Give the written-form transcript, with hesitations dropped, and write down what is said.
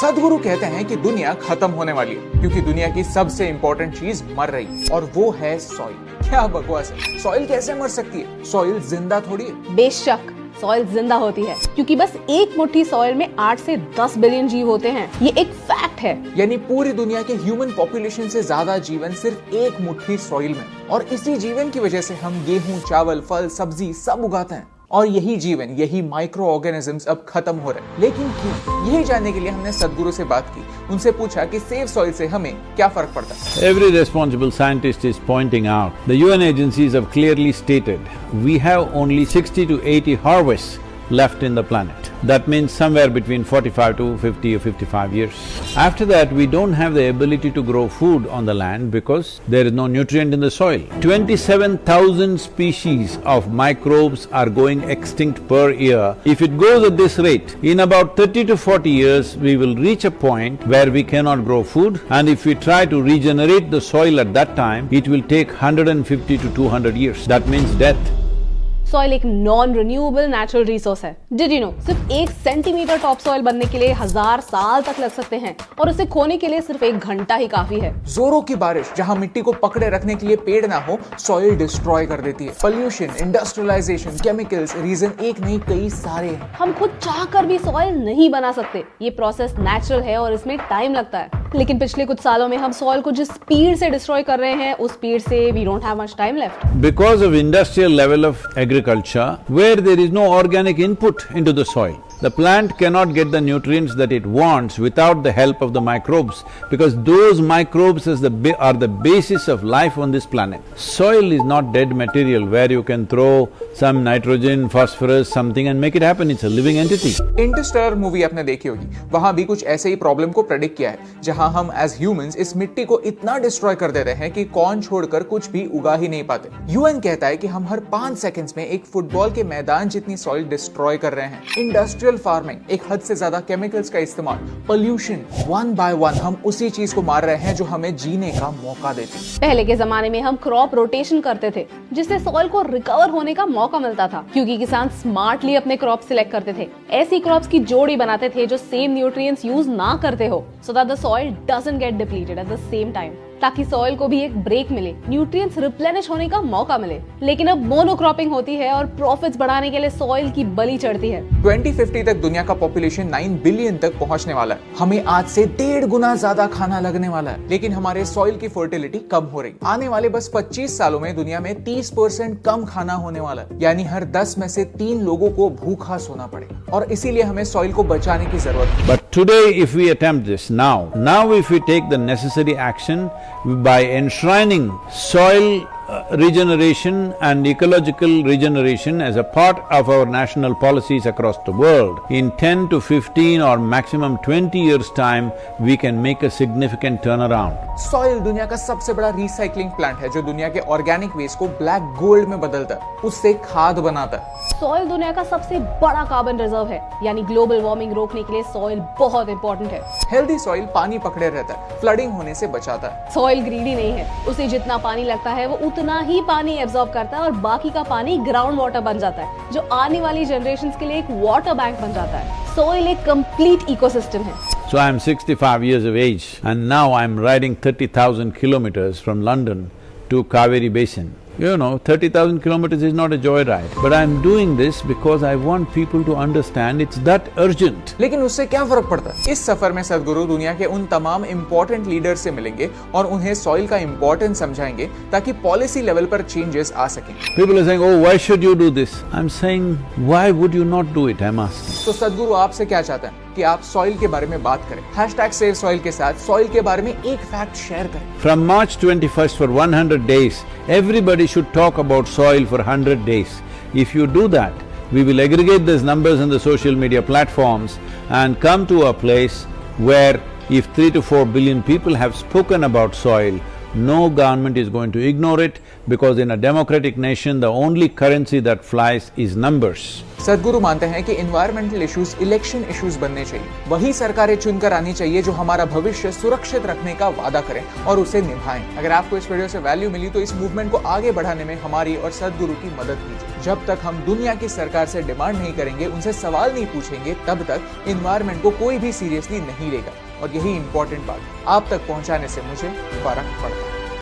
सदगुरु कहते हैं कि दुनिया खत्म होने वाली है क्योंकि दुनिया की सबसे इंपॉर्टेंट चीज मर रही है और वो है सॉइल। क्या बकवास है, सॉइल कैसे मर सकती है? सॉइल जिंदा थोड़ी है। बेशक सॉइल जिंदा होती है क्योंकि बस एक मुट्ठी सॉइल में 8 से 10 बिलियन जीव होते हैं। ये एक फैक्ट है। यानी पूरी दुनिया के ह्यूमन पॉपुलेशन से ज्यादा जीवन सिर्फ एक मुट्ठी सॉइल में, और इसी जीवन की वजह से हम गेहूं, चावल, फल, सब्जी सब उगाते हैं। और यही जीवन, यही माइक्रो ऑर्गेनिजम्स अब खत्म हो रहे हैं। लेकिन क्यों? यही जानने के लिए हमने सदगुरु से बात की। उनसे पूछा कि सेव सॉइल से हमें क्या फर्क पड़ता है। Every responsible scientist is pointing out, the UN agencies have clearly stated, we have only 60 to 80 harvests left in the planet. That means somewhere between 45 to 50 or 55 years. After that, we don't have the ability to grow food on the land because there is no nutrient in the soil. 27,000 species of microbes are going extinct per year. If it goes at this rate, in about 30 to 40 years, we will reach a point where we cannot grow food, and if we try to regenerate the soil at that time, it will take 150 to 200 years. That means death. Soil एक non renewable natural resource है। Did you know, सिर्फ 1 centimetre top soil बनने के लिए 1000 साल तक लग सकते हैं और उसे खोने के लिए सिर्फ 1 घंटा ही काफी है। जोरों की बारिश जहां मिट्टी को पकड़े रखने के लिए पेड़ ना हो, सॉइल डिस्ट्रॉय कर देती है। पोल्यूशन, इंडस्ट्रियलाइजेशन, केमिकल्स, रीजन एक नहीं कई सारे हैं। हम खुद चाहकर भी सॉइल नहीं बना सकते। ये प्रोसेस नेचुरल है और इसमें टाइम लगता है। लेकिन पिछले कुछ सालों में हम सॉइल को जिस स्पीड से डिस्ट्रॉय कर रहे हैं, उस स्पीड से we don't have much time left. Because of industrial level of agriculture, where there is no organic input into the soil, the plant cannot get the nutrients that it wants without the help of the microbes, because those microbes are the basis of life on this planet. Soil is not dead material where you can throw some nitrogen, phosphorus, something and make it happen. It's a living entity. Interstellar movie आपने देखी होगी, वहां भी कुछ ऐसे ही problem को predict किया है, जहां हम एज ह्यूमंस इस मिट्टी को इतना डिस्ट्रॉय कर देते हैं कि कौन छोड़कर कुछ भी उगा ही नहीं पाते। यूएन कहता है कि हम हर 5 सेकंड्स में एक फुटबॉल के मैदान जितनी सॉइल डिस्ट्रॉय कर रहे हैं। इंडस्ट्रियल फार्मिंग, एक हद से ज्यादा केमिकल्स का इस्तेमाल, पोल्यूशन, वन बाय वन हम उसी चीज को मार रहे हैं जो हमें जीने का मौका देती है। पहले के जमाने में हम क्रॉप रोटेशन करते थे, जिससे सॉइल को रिकवर होने का मौका मिलता था, क्योंकि किसान स्मार्टली अपने क्रॉप सिलेक्ट करते थे। ऐसी क्रॉप्स की जोड़ी बनाते थे जो सेम न्यूट्रिएंट्स यूज ना करते हो, so that the soil doesn't get depleted at the same time, ताकि सॉइल को भी एक ब्रेक मिले, न्यूट्रिएंट्स रिप्लेनिश होने का मौका मिले। लेकिन अब मोनोक्रॉपिंग होती है और प्रॉफिट्स बढ़ाने के लिए सॉइल की बलि चढ़ती है। 2050 तक दुनिया का पॉपुलेशन 9 बिलियन तक पहुंचने वाला है। हमें आज से 1.5 गुना ज्यादा खाना लगने वाला है, लेकिन हमारे सॉइल की फर्टिलिटी कम हो रही। आने वाले बस 25 सालों में दुनिया में 30% कम खाना होने वाला है, यानी हर 10 में से 3 लोगों को भूखा सोना पड़ेगा, और इसीलिए हमें सॉइल को बचाने की जरूरत है। But today if we attempt this now if we take the necessary action by enshrining soil regeneration and ecological regeneration as a part of our national policies across the world, in 10 to 15 or maximum 20 years time, we can make a significant turnaround. Soil दुनिया का सबसे बड़ा recycling plant है जो दुनिया के organic waste को black gold में बदलता है, उससे खाद बनाता है। सॉइल दुनिया का सबसे बड़ा कार्बन रिजर्व है, यानी ग्लोबल वार्मिंग रोकने के लिए सॉइल बहुत इंपॉर्टेंट है। हेल्दी सॉइल पानी पकड़े रहता है, फ्लडिंग होने से बचाता है। सॉइल ग्रीडी नहीं है, उसे जितना पानी लगता है वो उतना ही पानी एब्जॉर्ब करता है और बाकी का पानी ग्राउंड वाटर बन जाता है, जो आने वाली जनरेशंस के लिए एक वाटर बैंक बन जाता है। सॉइल एक कंप्लीट इकोसिस्टम है। So I am 65 years of age and now I am riding 30,000 kilometers from London to Kaveri Basin. You know, 30,000 kilometers is not a joyride, but I am doing this because I want people to understand it's that urgent. लेकिन उससे क्या फर्क पड़ता है? इस सफर में सदगुरु दुनिया के उन तमाम इम्पोर्टेंट लीडर से मिलेंगे और उन्हें सॉइल का इम्पोर्टेंस समझाएंगे ताकि पॉलिसी लेवल पर चेंजेस आ सकें। People are saying, oh, why should you do this? I'm saying, why would you not do it? I'm asking. तो सदगुरु आपसे क्या चाहते हैं कि आप सॉइल के बारे में बात करें। #SaveSoil के साथ सॉइल के बारे में एक फैक्ट शेयर करें। From March 21st for 100 days, everybody should talk about soil for 100 days. If you do that, we will aggregate these numbers on the social media platforms and come to a place where if 3 to 4 billion people have spoken about soil, no government is going to ignore it, because in a democratic nation, the only currency that flies is numbers. सदगुरु मानते हैं कि environmental issues election issues बनने चाहिए। वही सरकारें चुनकर आनी चाहिए जो हमारा भविष्य सुरक्षित रखने का वादा करें और उसे निभाएं। अगर आपको इस वीडियो से वैल्यू मिली तो इस मूवमेंट को आगे बढ़ाने में हमारी और सदगुरु की मदद कीजिए। जब तक हम दुनिया की सरकार से डिमांड नहीं करेंगे, उनसे सवाल नहीं पूछेंगे, तब तक इन्वायरमेंट को कोई भी सीरियसली नहीं लेगा। और यही इंपॉर्टेंट बात आप तक पहुंचाने से मुझे फर्क पड़ता है।